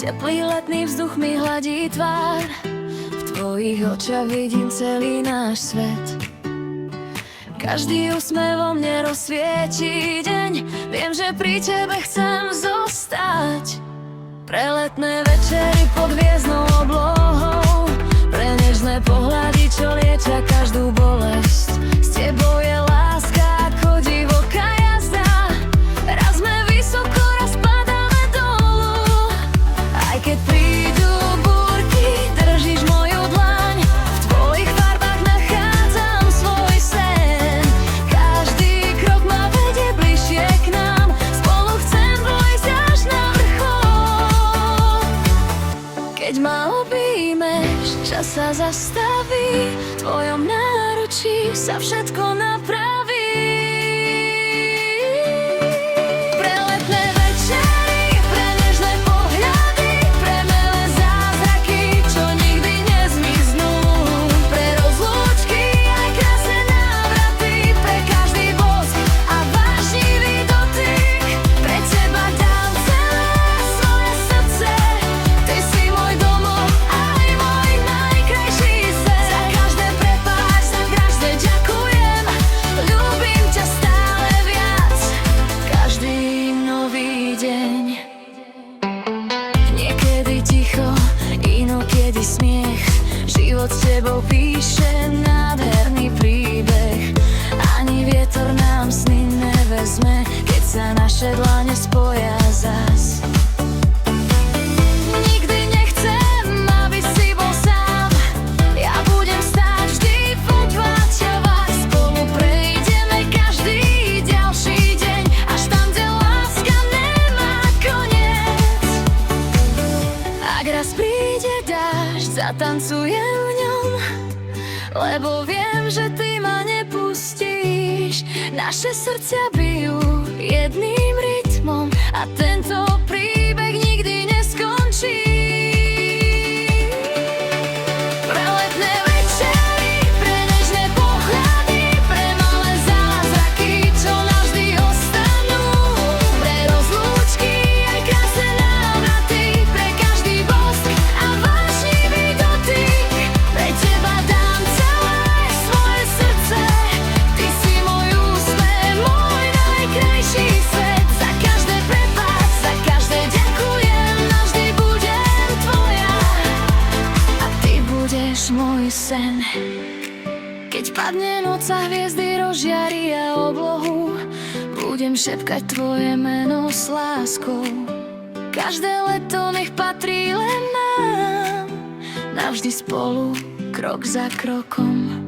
Teplý letný vzduch mi hladí tvár, v tvojich očiach vidím celý náš svet. Každý úsmev vo mne rozsvietí deň, viem, že pri tebe chcem zostať. Pre letné večery pod hviezdnou oblohou, pre nežné pohľady, čo liečia každú bolesť. S tebou je láska ako divoká jazda, raz sme vysoko, raz padáme dolu. Aj keď prídu búrky, držíš moju dlaň, v tvojich farbách nachádzam svoj sen. Každý krok ma vedie bližšie k nám, spolu chcem dôjsť až na vrchol. Keď ma objímeš, čas sa zastaví, v tvojom náručí sa všetko napraví. Pre letné večery, pre nežné pohľady, pre milé zázraky, čo nikdy nezmiznú. Pre rozlúčky aj krásne návraty, pre každý bosk a vášnivý dotyk. Pre teba dám celé svoje srdce, ty si môj domov, aj môj najkrajší sen. Za každé prepáč, za každé ďakujem, ľúbim ťa stále viac, každý nový deň. Niekedy ticho, inokedy smiech, život s tebou píše nádherný príbeh. Ani vietor nám sny nevezme, keď sa naše dlane spoja zas. Nikdy nechcem, aby si bol sám, ja budem stáť vždy po tváťavách. Spolu prejdeme každý ďalší deň, až tam, kde láska nemá koniec. Ak raz príde dážď, zatancujem v ňom, lebo viem, že ty ma nepustíš. Naše srdcia bijú jedným rytmom a tento príbeh nikdy neskončí. Pre letné večery, pre nežné pohľady, pre malé zázraky, čo navždy ostanú. Pre rozlúčky aj krásne návraty, pre každý bosk a vášnivý dotyk. Pre teba dám celé svoje srdce, ty si môj úsmev, môj najkrajší svet. Za každé prepáč, za každé ďakujem, navždy budem tvoja a ty budeš môj sen. Keď padne noc a hviezdy rozžiaria oblohu, budem šepkať tvoje meno s láskou. Každé leto nech patrí len nám, navždy spolu, krok za krokom.